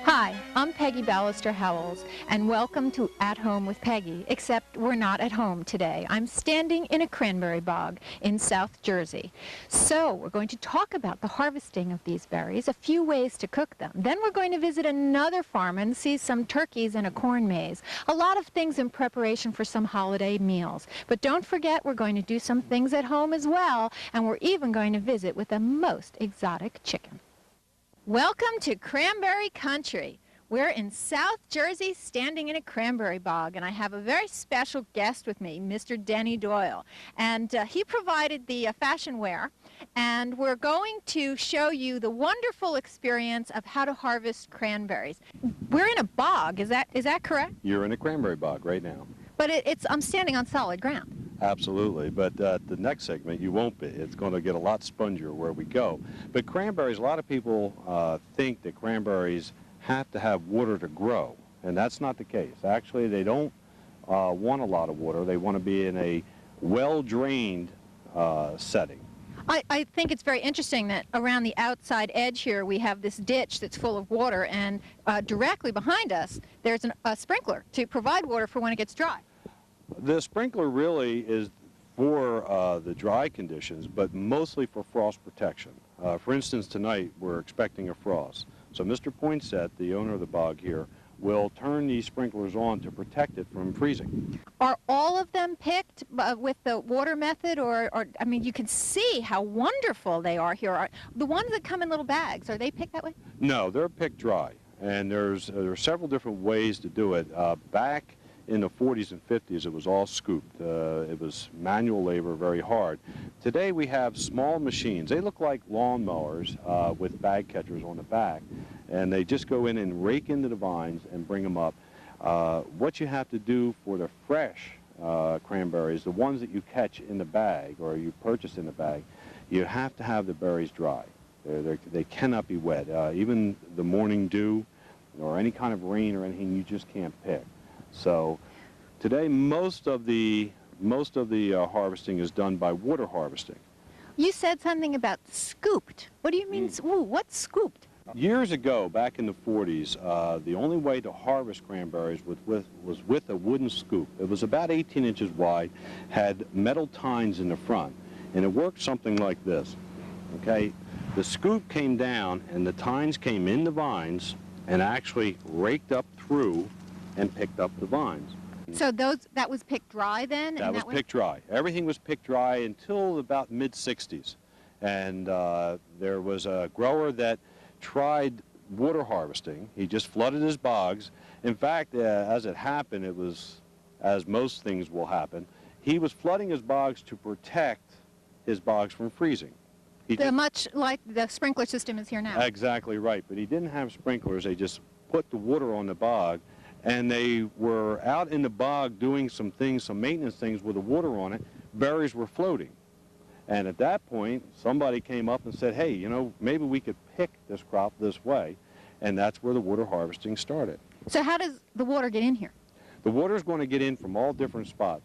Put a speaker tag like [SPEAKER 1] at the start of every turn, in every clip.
[SPEAKER 1] Hi, I'm Peggy Ballister-Howells, and welcome to At Home with Peggy, except we're not at home today. I'm standing in a cranberry bog in South Jersey. So we're going to talk about the harvesting of these berries, a few ways to cook them. Then we're going to visit another farm and see some turkeys and a corn maze. A lot of things in preparation for some holiday meals. But don't forget, we're going to do some things at home as well, and we're even going to visit with the most exotic chicken. Welcome to Cranberry Country. We're in South Jersey standing in a cranberry bog, and I have a very special guest with me, Mr. Denny Doyle. And he provided the fashion wear, and we're going to show you the wonderful experience of how to harvest cranberries. We're in a bog, is that correct?
[SPEAKER 2] You're in a cranberry bog right now.
[SPEAKER 1] But I'm standing on solid ground.
[SPEAKER 2] Absolutely, but the next segment you won't be. It's going to get a lot spongier where we go. But cranberries, a lot of people think that cranberries have to have water to grow, and that's not the case. Actually, they don't want a lot of water. They want to be in a well-drained setting.
[SPEAKER 1] I think it's very interesting that around the outside edge here we have this ditch that's full of water, and directly behind us there's a sprinkler to provide water for when it gets dry.
[SPEAKER 2] The sprinkler really is for the dry conditions, but mostly for frost protection. For instance, tonight we're expecting a frost. So Mr. Poinsett, the owner of the bog here, will turn these sprinklers on to protect it from freezing.
[SPEAKER 1] Are all of them picked with the water method, or I mean, you can see how wonderful they are here. The ones that come in little bags, are they picked that way?
[SPEAKER 2] No, they're picked dry, and there are several different ways to do it. Back in the 40s and 50s, it was all scooped. It was manual labor, very hard. Today we have small machines. They look like lawnmowers with bag catchers on the back, and they just go in and rake into the vines and bring them up. What you have to do for the fresh cranberries, the ones that you catch in the bag or you purchase in the bag, you have to have the berries dry. They cannot be wet. Even the morning dew or any kind of rain or anything, you just can't pick. So today most of the harvesting is done by water harvesting. You
[SPEAKER 1] said something about scooped. What do you mean? Ooh, what's scooped?
[SPEAKER 2] Years ago, back in the 40s, the only way to harvest cranberries was with a wooden scoop. It was about 18 inches wide, had metal tines in the front, and it worked something like this. Okay, the scoop came down and the tines came in the vines and actually raked up through and picked up the vines.
[SPEAKER 1] So that was picked dry then?
[SPEAKER 2] That was picked dry. Everything was picked dry until about mid-60s. And there was a grower that tried water harvesting. He just flooded his bogs. In fact, as it happened, it was, as most things will happen, he was flooding his bogs to protect his bogs from freezing.
[SPEAKER 1] Much like the sprinkler system is here now.
[SPEAKER 2] Exactly right, but he didn't have sprinklers. They just put the water on the bog, and they were out in the bog doing some maintenance things with the water on it. Berries were floating. And at that point, somebody came up and said, hey, you know, maybe we could pick this crop this way. And that's where the water harvesting started.
[SPEAKER 1] So how does the water get in here?
[SPEAKER 2] The water is going to get in from all different spots.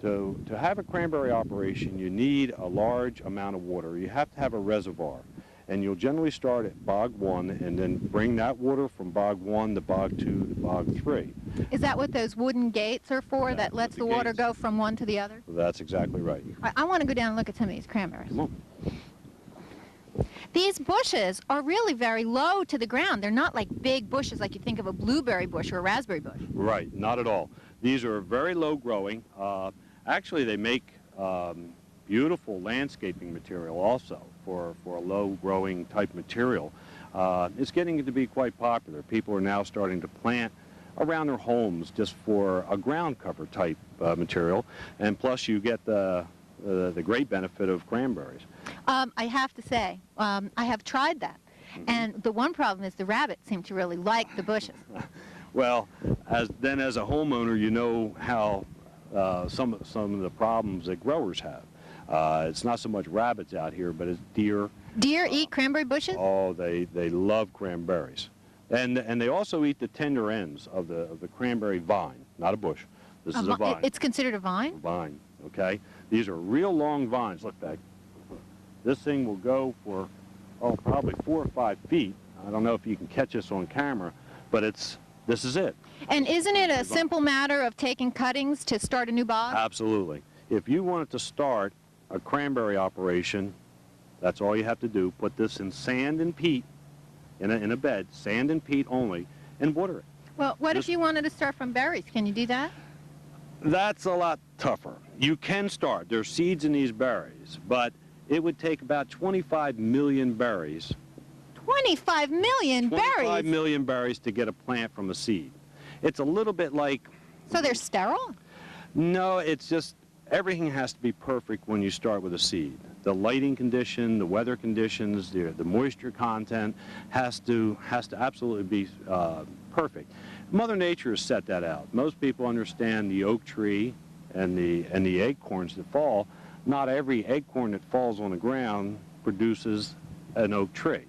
[SPEAKER 2] To have a cranberry operation, you need a large amount of water. You have to have a reservoir. And you'll generally start at bog 1 and then bring that water from bog 1 to bog 2 to bog 3.
[SPEAKER 1] Is that what those wooden gates are for, that lets the water go from one to the other?
[SPEAKER 2] That's exactly right.
[SPEAKER 1] I want to go down and look at some of these cranberries.
[SPEAKER 2] Come on.
[SPEAKER 1] These bushes are really very low to the ground. They're not like big bushes like you think of a blueberry bush or a raspberry bush.
[SPEAKER 2] Right, not at all. These are very low growing. Actually, they make beautiful landscaping material also for a low-growing type material. It's getting to be quite popular. People are now starting to plant around their homes just for a ground cover type material, and plus you get the great benefit of cranberries.
[SPEAKER 1] I have to say, I have tried that, and the one problem is the rabbits seem to really like the bushes.
[SPEAKER 2] Well, as a homeowner, you know how some of the problems that growers have. It's not so much rabbits out here, but it's deer.
[SPEAKER 1] Deer eat cranberry bushes?
[SPEAKER 2] Oh, they love cranberries. And they also eat the tender ends of the cranberry vine, not a bush. This is a vine.
[SPEAKER 1] It's considered a vine?
[SPEAKER 2] A vine, okay? These are real long vines. Look back. This thing will go for, probably 4 or 5 feet. I don't know if you can catch this on camera, but this is it.
[SPEAKER 1] And isn't it a simple matter of taking cuttings to start a new bog?
[SPEAKER 2] Absolutely. If you wanted to start a cranberry operation, that's all you have to do. Put this in sand and peat, in a bed, sand and peat only, and water it.
[SPEAKER 1] Well, what if you wanted to start from berries? Can you do that?
[SPEAKER 2] That's a lot tougher. You can start. There's seeds in these berries, but it would take about 25 million berries.
[SPEAKER 1] 25 million berries?
[SPEAKER 2] 25 million berries to get a plant from a seed. It's a little bit like...
[SPEAKER 1] So they're sterile?
[SPEAKER 2] No, it's just everything has to be perfect when you start with a seed. The lighting condition, the weather conditions, the moisture content has to absolutely be perfect. Mother Nature has set that out. Most people understand the oak tree and the acorns that fall. Not every acorn that falls on the ground produces an oak tree,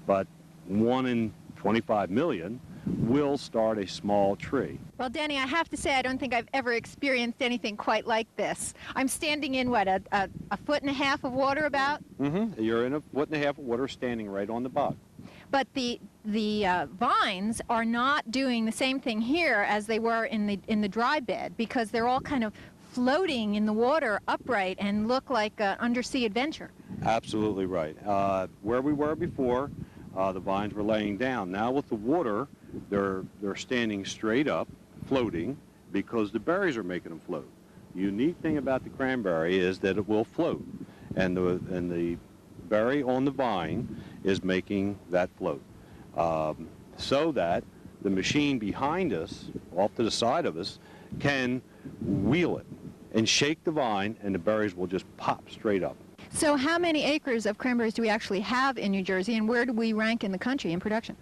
[SPEAKER 2] but 1 in 25 million will start a small tree.
[SPEAKER 1] Well, Danny, I have to say I don't think I've ever experienced anything quite like this. I'm standing in, what, a 1.5 foot of water about?
[SPEAKER 2] Mm-hmm. You're in a 1.5 foot of water standing right on the bog.
[SPEAKER 1] But the vines are not doing the same thing here as they were in the dry bed, because they're all kind of floating in the water upright and look like an undersea adventure.
[SPEAKER 2] Absolutely right. Where we were before, the vines were laying down. Now with the water, they're standing straight up, floating, because the berries are making them float. The unique thing about the cranberry is that it will float, and the berry on the vine is making that float, so that the machine behind us, off to the side of us, can wheel it and shake the vine, and the berries will just pop straight up.
[SPEAKER 1] So how many acres of cranberries do we actually have in New Jersey, and where do we rank in the country in production?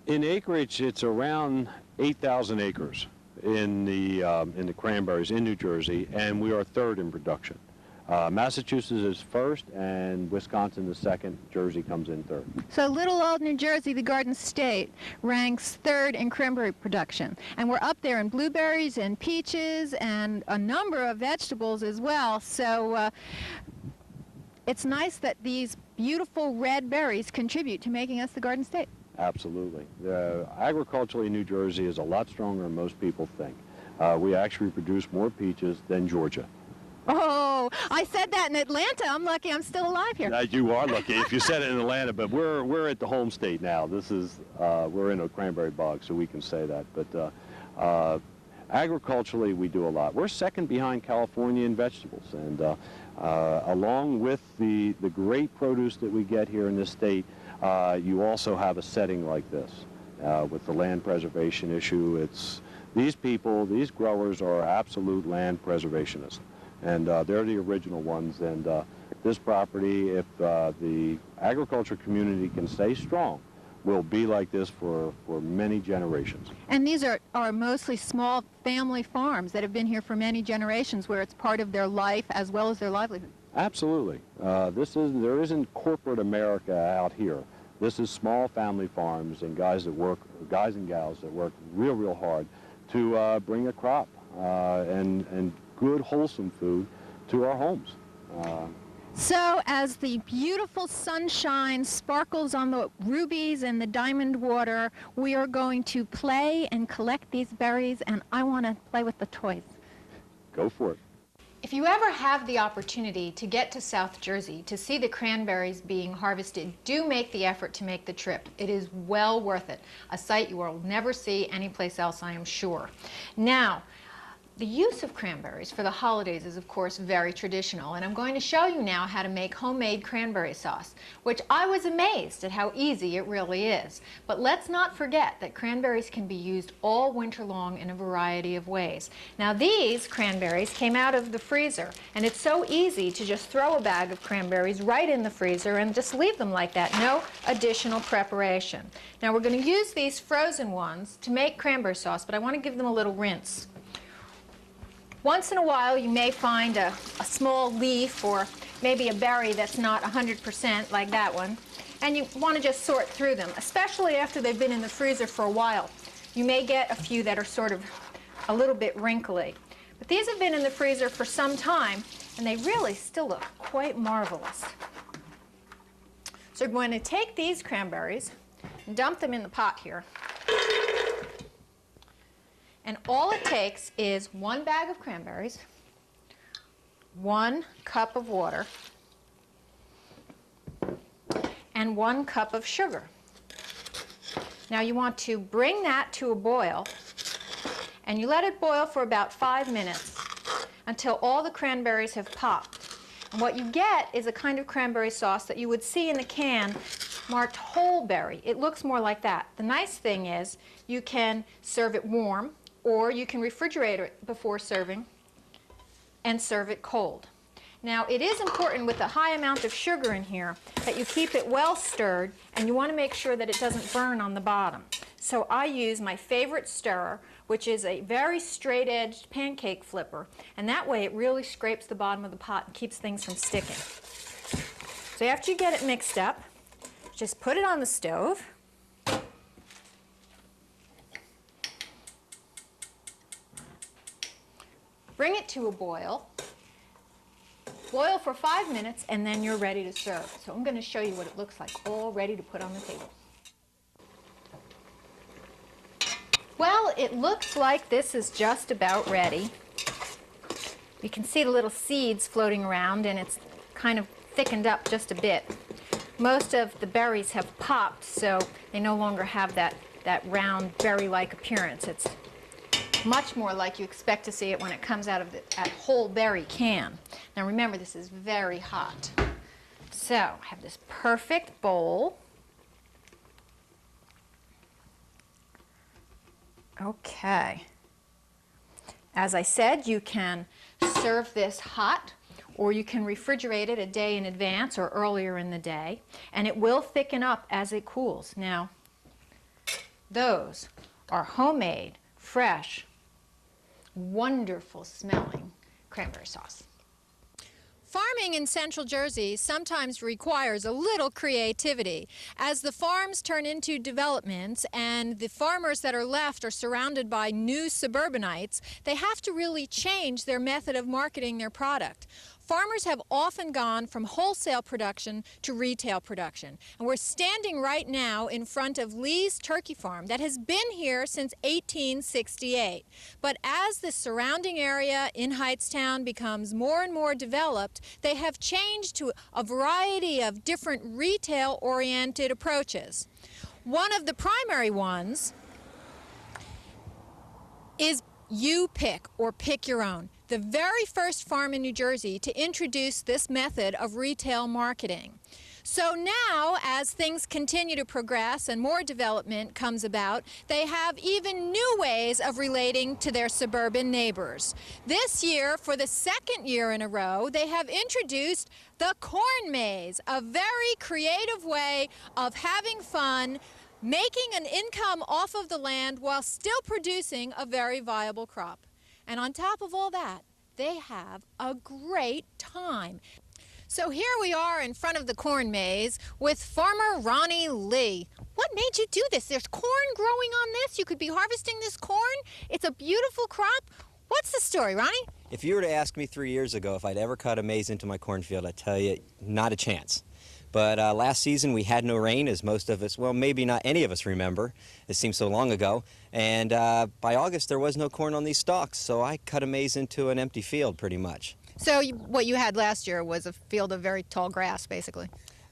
[SPEAKER 2] In acreage, it's around 8,000 acres in the cranberries in New Jersey, and we are third in production. Massachusetts is first, and Wisconsin is second. Jersey comes in third.
[SPEAKER 1] So little old New Jersey, the Garden State, ranks third in cranberry production. And we're up there in blueberries and peaches and a number of vegetables as well. So it's nice that these beautiful red berries contribute to making us the Garden State.
[SPEAKER 2] Absolutely. Agriculturally, New Jersey is a lot stronger than most people think. We actually produce more peaches than Georgia.
[SPEAKER 1] Oh, I said that in Atlanta. I'm lucky I'm still alive here.
[SPEAKER 2] You are lucky if you said it in Atlanta, but we're at the home state now. This is we're in a cranberry bog, so we can say that. But agriculturally, we do a lot. We're second behind California in vegetables, and along with the great produce that we get here in this state, you also have a setting like this with the land preservation issue. These growers are absolute land preservationists. And they're the original ones, and this property, if the agriculture community can stay strong, will be like this for many generations.
[SPEAKER 1] And these are mostly small family farms that have been here for many generations, where it's part of their life as well as their livelihood.
[SPEAKER 2] Absolutely. There isn't corporate America out here. This is small family farms and guys and gals that work real hard to bring a crop and good, wholesome food to our homes.
[SPEAKER 1] So as the beautiful sunshine sparkles on the rubies and the diamond water, we are going to play and collect these berries, and I want to play with the toys.
[SPEAKER 2] Go for it.
[SPEAKER 1] If you ever have the opportunity to get to South Jersey to see the cranberries being harvested, do make the effort to make the trip. It is well worth it. A sight you will never see anyplace else, I am sure. Now, the use of cranberries for the holidays is, of course, very traditional, and I'm going to show you now how to make homemade cranberry sauce, which I was amazed at how easy it really is. But let's not forget that cranberries can be used all winter long in a variety of ways. Now, these cranberries came out of the freezer, and it's so easy to just throw a bag of cranberries right in the freezer and just leave them like that, no additional preparation. Now, we're going to use these frozen ones to make cranberry sauce, but I want to give them a little rinse. Once in a while, you may find a small leaf or maybe a berry that's not 100% like that one, and you want to just sort through them, especially after they've been in the freezer for a while. You may get a few that are sort of a little bit wrinkly. But these have been in the freezer for some time, and they really still look quite marvelous. So we're going to take these cranberries and dump them in the pot here. And all it takes is 1 bag of cranberries, 1 cup of water, and 1 cup of sugar. Now you want to bring that to a boil, and you let it boil for about 5 minutes until all the cranberries have popped. And what you get is a kind of cranberry sauce that you would see in the can marked whole berry. It looks more like that. The nice thing is you can serve it warm, or you can refrigerate it before serving and serve it cold. Now, it is important with a high amount of sugar in here that you keep it well stirred, and you want to make sure that it doesn't burn on the bottom. So I use my favorite stirrer, which is a very straight-edged pancake flipper, and that way it really scrapes the bottom of the pot and keeps things from sticking. So after you get it mixed up, just put it on the stove. Bring it to a boil. Boil for 5 minutes, and then you're ready to serve. So I'm going to show you what it looks like, all ready to put on the table. Well, it looks like this is just about ready. You can see the little seeds floating around, and it's kind of thickened up just a bit. Most of the berries have popped, so they no longer have that round berry-like appearance. It's much more like you expect to see it when it comes out of that whole berry can. Now remember, this is very hot. So I have this perfect bowl. Okay. As I said, you can serve this hot, or you can refrigerate it a day in advance or earlier in the day, and it will thicken up as it cools. Now, those are homemade, fresh, wonderful smelling cranberry sauce. Farming in Central Jersey sometimes requires a little creativity. As the farms turn into developments and the farmers that are left are surrounded by new suburbanites, they have to really change their method of marketing their product. Farmers have often gone from wholesale production to retail production. And we're standing right now in front of Lee's Turkey Farm that has been here since 1868. But as the surrounding area in Hightstown becomes more and more developed, they have changed to a variety of different retail-oriented approaches. One of the primary ones is you pick, or pick your own. The very first farm in New Jersey to introduce this method of retail marketing. So now, as things continue to progress and more development comes about, they have even new ways of relating to their suburban neighbors. This year, for the second year in a row, they have introduced the corn maze, a very creative way of having fun, making an income off of the land while still producing a very viable crop. And on top of all that, they have a great time. So here we are in front of the corn maze with Farmer Ronnie Lee. What made you do this? There's corn growing on this. You could be harvesting this corn. It's a beautiful crop. What's the story, Ronnie?
[SPEAKER 3] If you were to ask me 3 years ago if I'd ever cut a maze into my cornfield, I'd tell you, not a chance. But last season we had no rain, as most of us, well, maybe not any of us remember. It seems so long ago. And by August there was no corn on these stalks, so I cut a maze into an empty field pretty much.
[SPEAKER 1] So what you had last year was a field of very tall grass, basically.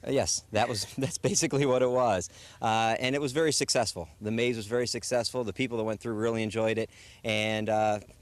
[SPEAKER 3] Yes, that's basically what it was. And it was very successful. The maze was very successful. The people that went through really enjoyed it. And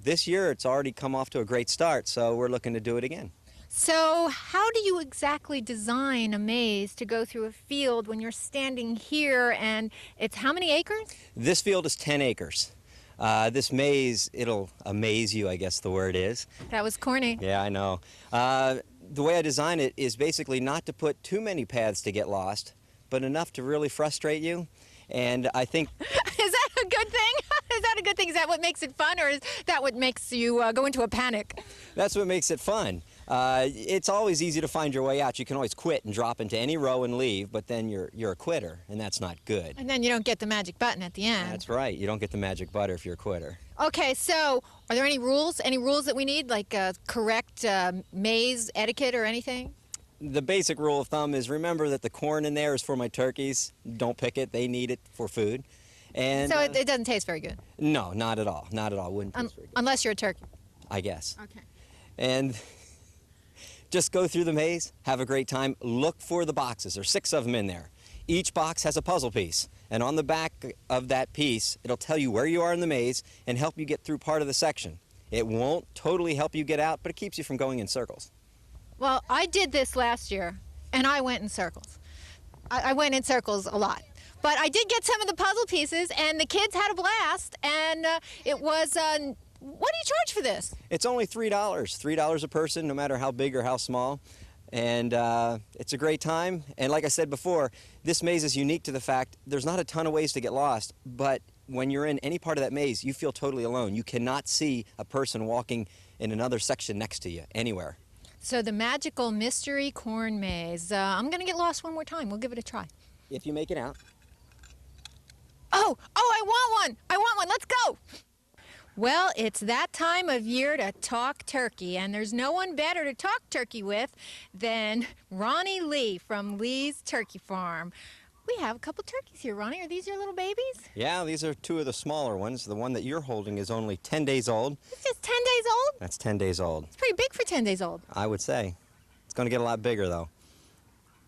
[SPEAKER 3] this year it's already come off to a great start, so we're looking to do it again.
[SPEAKER 1] So how do you exactly design a maze to go through a field when you're standing here, and it's how many acres?
[SPEAKER 3] This field is 10 acres. This maze, it'll amaze you, I guess the word is.
[SPEAKER 1] That was corny.
[SPEAKER 3] Yeah, I know. The way I design it is basically not to put too many paths to get lost, but enough to really frustrate you. And I think...
[SPEAKER 1] Is that a good thing? Is that a good thing? Is that what makes it fun, or is that what makes you go into a panic?
[SPEAKER 3] That's what makes it fun. It's always easy to find your way out. You can always quit and drop into any row and leave, but then you're a quitter, and that's not good.
[SPEAKER 1] And then you don't get the magic button at the end.
[SPEAKER 3] That's right. You don't get the magic butter if you're a quitter.
[SPEAKER 1] Okay, so are there any rules? Any rules that we need, like correct maze etiquette or anything?
[SPEAKER 3] The basic rule of thumb is remember that the corn in there is for my turkeys. Don't pick it. They need it for food. And
[SPEAKER 1] So it doesn't taste very good?
[SPEAKER 3] No, not at all. Not at all. Wouldn't taste very good.
[SPEAKER 1] Unless you're a turkey.
[SPEAKER 3] I guess.
[SPEAKER 1] Okay.
[SPEAKER 3] And just go through the maze, have a great time. Look for the boxes. There's 6 of them in there. Each box has a puzzle piece, and on the back of that piece, it'll tell you where you are in the maze and help you get through part of the section. It won't totally help you get out, but it keeps you from going in circles.
[SPEAKER 1] Well, I did this last year, and I went in circles. I went in circles a lot. But I did get some of the puzzle pieces, and the kids had a blast, and it was... what do you charge for this?
[SPEAKER 3] It's only $3. $3 a person, no matter how big or how small. And it's a great time. And like I said before, this maze is unique to the fact there's not a ton of ways to get lost, but when you're in any part of that maze, you feel totally alone. You cannot see a person walking in another section next to you anywhere.
[SPEAKER 1] So the magical mystery corn maze. I'm going to get lost one more time. We'll give it a try.
[SPEAKER 3] If you make it out.
[SPEAKER 1] Oh, I want one. I want one. Let's go. Well, it's that time of year to talk turkey, and there's no one better to talk turkey with than Ronnie Lee from Lee's Turkey Farm. We have a couple turkeys here, Ronnie. Are these your little babies?
[SPEAKER 3] Yeah, these are 2 of the smaller ones. The one that you're holding is only 10 days old.
[SPEAKER 1] It's just 10 days old?
[SPEAKER 3] That's 10 days old.
[SPEAKER 1] It's pretty big for 10 days old.
[SPEAKER 3] I would say. It's going to get a lot bigger, though.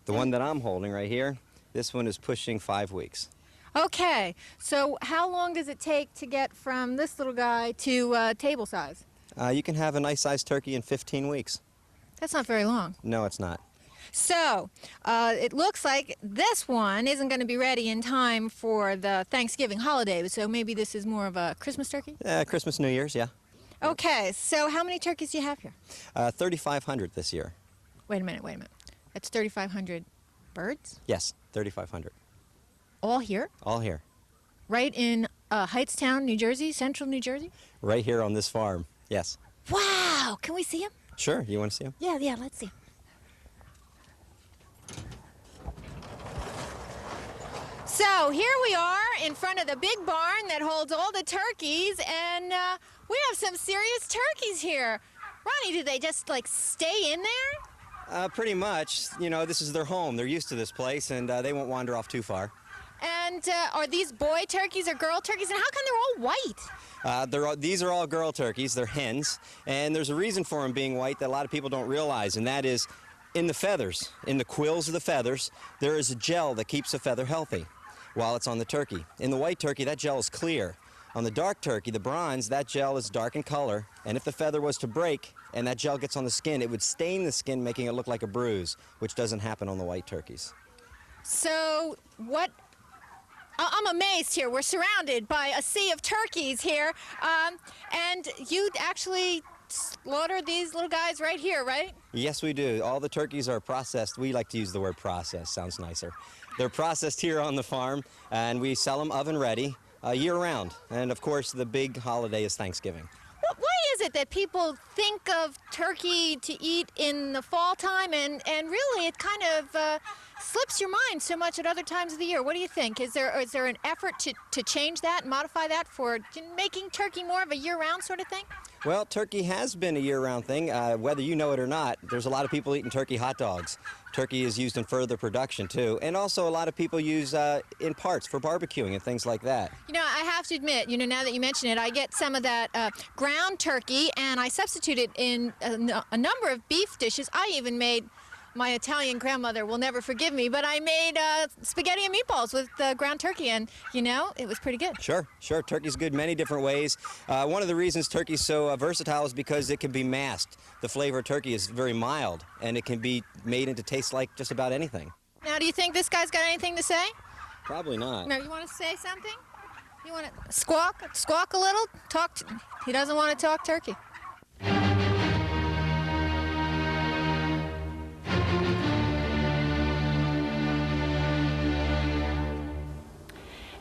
[SPEAKER 3] The one that I'm holding right here, this one is pushing 5 weeks.
[SPEAKER 1] Okay, so how long does it take to get from this little guy to table size?
[SPEAKER 3] You can have a nice-sized turkey in 15 weeks.
[SPEAKER 1] That's not very long.
[SPEAKER 3] No, it's not.
[SPEAKER 1] So, it looks like this one isn't going to be ready in time for the Thanksgiving holiday, so maybe this is more of a Christmas turkey?
[SPEAKER 3] Christmas, New Year's, yeah.
[SPEAKER 1] Okay, so how many turkeys do you have here?
[SPEAKER 3] 3,500 this year.
[SPEAKER 1] Wait a minute. That's 3,500 birds?
[SPEAKER 3] Yes, 3,500.
[SPEAKER 1] All here?
[SPEAKER 3] All here.
[SPEAKER 1] Right in Hightstown, New Jersey, central New Jersey?
[SPEAKER 3] Right here on this farm, yes.
[SPEAKER 1] Wow! Can we see them?
[SPEAKER 3] Sure, you want to see them?
[SPEAKER 1] Yeah, let's see 'em. So here we are in front of the big barn that holds all the turkeys, and we have some serious turkeys here. Ronnie, do they just like stay in there?
[SPEAKER 3] Pretty much. You know, this is their home. They're used to this place, and they won't wander off too far.
[SPEAKER 1] And are these boy turkeys or girl turkeys? And how come they're all white?
[SPEAKER 3] These are all girl turkeys. They're hens. And there's a reason for them being white that a lot of people don't realize, and that is in the feathers, in the quills of the feathers, there is a gel that keeps the feather healthy while it's on the turkey. In the white turkey, that gel is clear. On the dark turkey, the bronze, that gel is dark in color, and if the feather was to break and that gel gets on the skin, it would stain the skin, making it look like a bruise, which doesn't happen on the white turkeys.
[SPEAKER 1] So what... I'm amazed here. We're surrounded by a sea of turkeys here, and you actually slaughter these little guys right here, right?
[SPEAKER 3] Yes, we do. All the turkeys are processed. We like to use the word processed. Sounds nicer. They're processed here on the farm, and we sell them oven ready year-round. And, of course, the big holiday is Thanksgiving.
[SPEAKER 1] Why is it that people think of turkey to eat in the fall time, and really it kind of slips your mind so much at other times of the year? What do you think? Is there an effort to change that, modify that for making turkey more of a year-round sort of thing?
[SPEAKER 3] Well, turkey has been a year-round thing. Whether you know it or not, there's a lot of people eating turkey hot dogs. Turkey is used in further production, too. And also a lot of people use in parts for barbecuing and things like that.
[SPEAKER 1] You know, I have to admit, now that you mention it, I get some of that ground turkey, and I substitute it in a number of beef dishes. I even made... My Italian grandmother will never forgive me, but I made spaghetti and meatballs with ground turkey, and, it was pretty good.
[SPEAKER 3] Sure. Turkey's good many different ways. One of the reasons turkey's so versatile is because it can be masked. The flavor of turkey is very mild, and it can be made into taste like just about anything.
[SPEAKER 1] Now, do you think this guy's got anything to say?
[SPEAKER 3] Probably not.
[SPEAKER 1] No, you want to say something? You want to squawk a little? He doesn't want to talk turkey.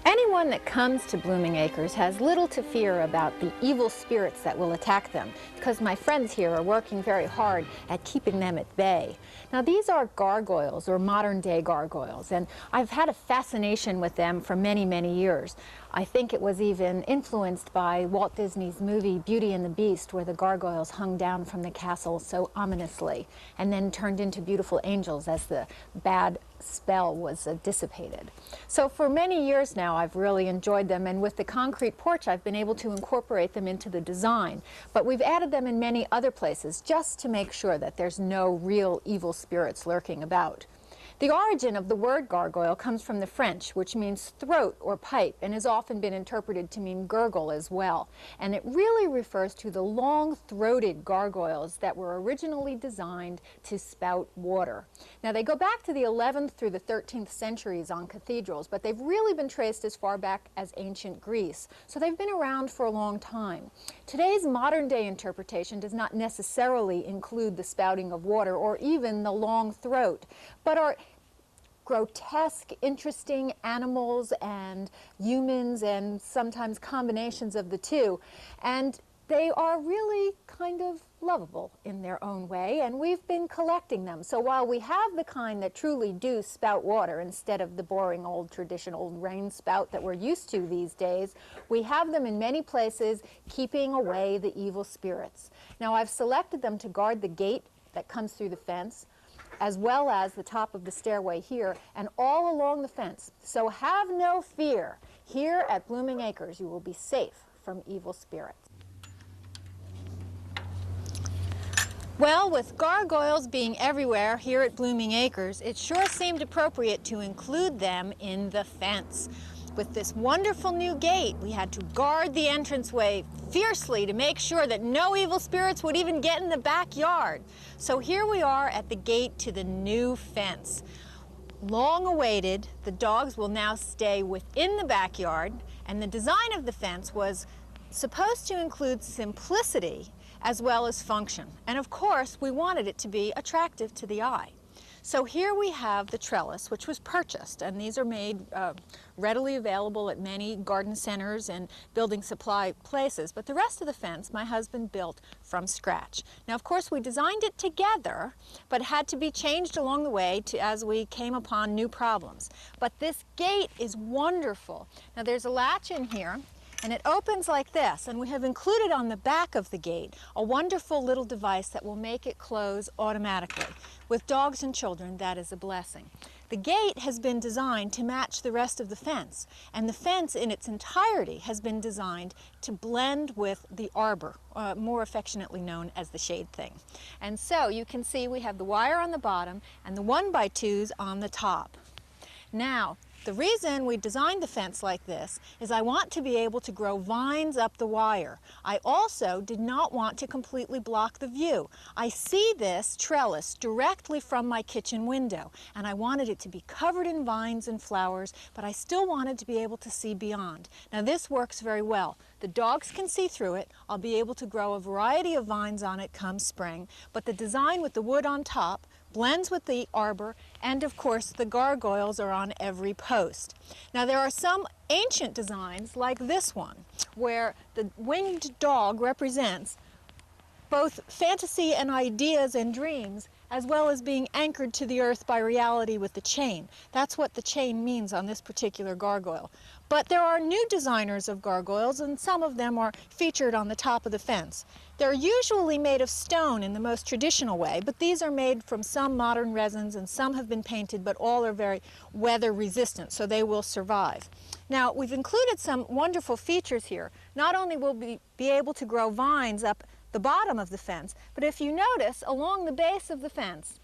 [SPEAKER 1] Anyone that comes to Blooming Acres has little to fear about the evil spirits that will attack them, because my friends here are working very hard at keeping them at bay. Now, these are gargoyles, or modern-day gargoyles, and I've had a fascination with them for many, many years. I think it was even influenced by Walt Disney's movie Beauty and the Beast, where the gargoyles hung down from the castle so ominously and then turned into beautiful angels as the bad spell was dissipated. So for many years now I've really enjoyed them, and with the concrete porch I've been able to incorporate them into the design. But we've added them in many other places just to make sure that there's no real evil spirits lurking about. The origin of the word gargoyle comes from the French, which means throat or pipe, and has often been interpreted to mean gurgle as well. And it really refers to the long-throated gargoyles that were originally designed to spout water. Now, they go back to the 11th through the 13th centuries on cathedrals, but they've really been traced as far back as ancient Greece. So they've been around for a long time. Today's modern-day interpretation does not necessarily include the spouting of water or even the long throat, but are grotesque, interesting animals and humans, and sometimes combinations of the two. And they are really kind of lovable in their own way, and we've been collecting them. So while we have the kind that truly do spout water instead of the boring old traditional rain spout that we're used to these days, we have them in many places, keeping away the evil spirits. Now, I've selected them to guard the gate that comes through the fence, as well as the top of the stairway here, and all along the fence. So have no fear. Here at Blooming Acres, you will be safe from evil spirits. Well, with gargoyles being everywhere here at Blooming Acres, it sure seemed appropriate to include them in the fence. With this wonderful new gate, we had to guard the entranceway fiercely to make sure that no evil spirits would even get in the backyard. So here we are at the gate to the new fence. Long awaited, the dogs will now stay within the backyard, and the design of the fence was supposed to include simplicity as well as function. And of course, we wanted it to be attractive to the eye. So here we have the trellis, which was purchased, and these are made readily available at many garden centers and building supply places. But the rest of the fence, my husband built from scratch. Now, of course, we designed it together, but it had to be changed along the way as we came upon new problems. But this gate is wonderful. Now, there's a latch in here, and it opens like this, and we have included on the back of the gate a wonderful little device that will make it close automatically. With dogs and children, that is a blessing. The gate has been designed to match the rest of the fence, and the fence in its entirety has been designed to blend with the arbor, more affectionately known as the shade thing. And so you can see we have the wire on the bottom and the 1x2s on the top. Now, the reason we designed the fence like this is I want to be able to grow vines up the wire. I also did not want to completely block the view. I see this trellis directly from my kitchen window, and I wanted it to be covered in vines and flowers, but I still wanted to be able to see beyond. Now, this works very well. The dogs can see through it. I'll be able to grow a variety of vines on it come spring, but the design with the wood on top blends with the arbor, and of course the gargoyles are on every post. Now, there are some ancient designs like this one, where the winged dog represents both fantasy and ideas and dreams, as well as being anchored to the earth by reality with the chain. That's what the chain means on this particular gargoyle. But there are new designers of gargoyles, and some of them are featured on the top of the fence. They're usually made of stone in the most traditional way, but these are made from some modern resins, and some have been painted, but all are very weather resistant, so they will survive. Now, we've included some wonderful features here. Not only will we be able to grow vines up the bottom of the fence, but if you notice, along the base of the fence,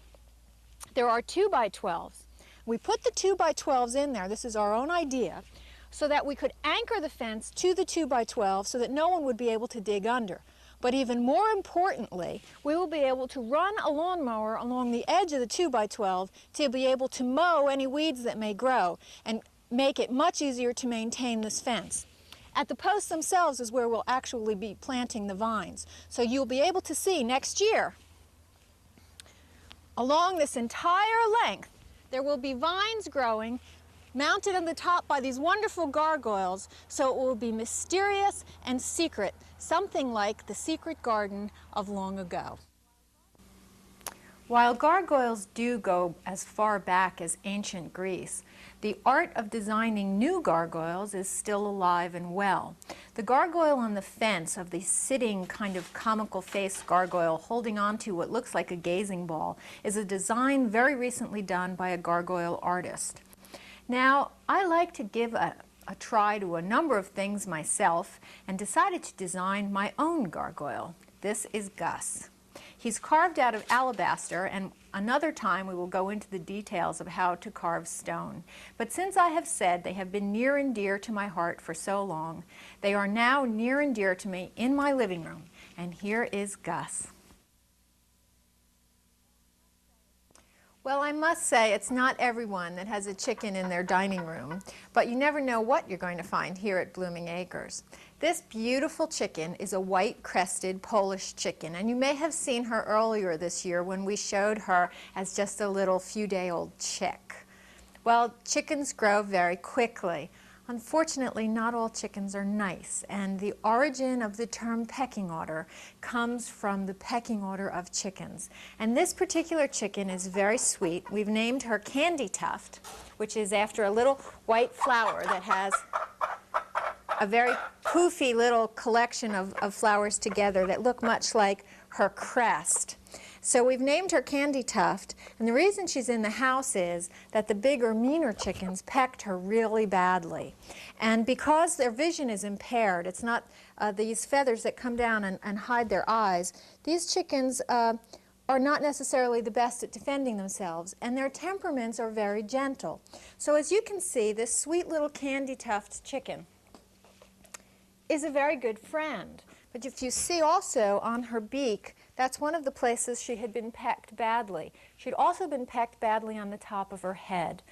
[SPEAKER 1] there are 2x12s. We put the 2x12s in there, this is our own idea, so that we could anchor the fence to the 2x12 so that no one would be able to dig under. But even more importantly, we will be able to run a lawnmower along the edge of the 2x12 to be able to mow any weeds that may grow and make it much easier to maintain this fence. At the posts themselves is where we'll actually be planting the vines. So you'll be able to see next year, along this entire length, there will be vines growing mounted on the top by these wonderful gargoyles, so it will be mysterious and secret, something like the secret garden of long ago. While gargoyles do go as far back as ancient Greece, the art of designing new gargoyles is still alive and well. The gargoyle on the fence of the sitting kind of comical face gargoyle holding on to what looks like a gazing ball is a design very recently done by a gargoyle artist. Now, I like to give a try to a number of things myself and decided to design my own gargoyle. This is Gus. He's carved out of alabaster, and another time we will go into the details of how to carve stone. But since I have said they have been near and dear to my heart for so long, they are now near and dear to me in my living room. And here is Gus. Well, I must say it's not everyone that has a chicken in their dining room, but you never know what you're going to find here at Blooming Acres. This beautiful chicken is a white-crested Polish chicken, and you may have seen her earlier this year when we showed her as just a little few-day-old chick. Well, chickens grow very quickly. Unfortunately, not all chickens are nice, and the origin of the term pecking order comes from the pecking order of chickens. And this particular chicken is very sweet. We've named her Candy Tuft, which is after a little white flower that has a very poofy little collection of flowers together that look much like her crest. So we've named her Candy Tuft, and the reason she's in the house is that the bigger, meaner chickens pecked her really badly. And because their vision is impaired, it's not these feathers that come down and hide their eyes, these chickens are not necessarily the best at defending themselves, and their temperaments are very gentle. So as you can see, this sweet little Candy Tuft chicken is a very good friend. But if you see also on her beak, that's one of the places she had been pecked badly. She'd also been pecked badly on the top of her head.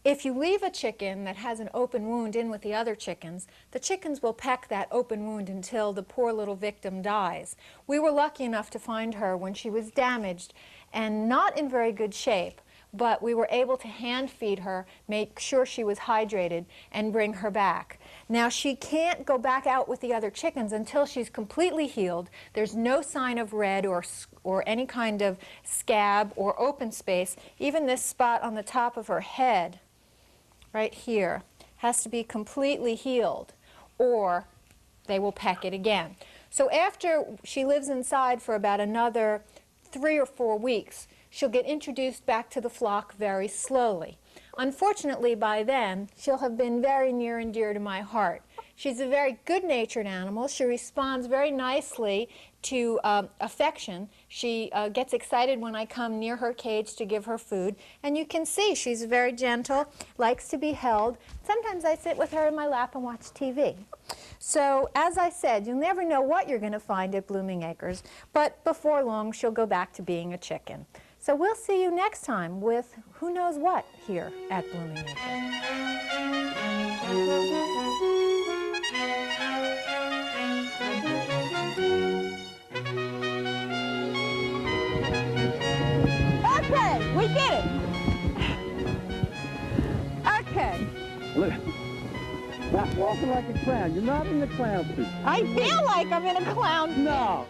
[SPEAKER 1] If you leave a chicken that has an open wound in with the other chickens, the chickens will peck that open wound until the poor little victim dies. We were lucky enough to find her when she was damaged and not in very good shape, but we were able to hand feed her, make sure she was hydrated, and bring her back. Now, she can't go back out with the other chickens until she's completely healed. There's no sign of red or any kind of scab or open space. Even this spot on the top of her head, right here, has to be completely healed, or they will peck it again. So after she lives inside for about another 3 or 4 weeks, she'll get introduced back to the flock very slowly. Unfortunately, by then, she'll have been very near and dear to my heart. She's a very good-natured animal. She responds very nicely to affection. She gets excited when I come near her cage to give her food. And you can see she's very gentle, likes to be held. Sometimes I sit with her in my lap and watch TV. So, as I said, you'll never know what you're going to find at Blooming Acres, but before long, she'll go back to being a chicken. So we'll see you next time with who knows what here at Blooming Acres. Okay, we did it. Okay.
[SPEAKER 2] Look, not walking like a clown. You're not in the clown suit.
[SPEAKER 1] I feel like I'm in a clown suit.
[SPEAKER 2] No.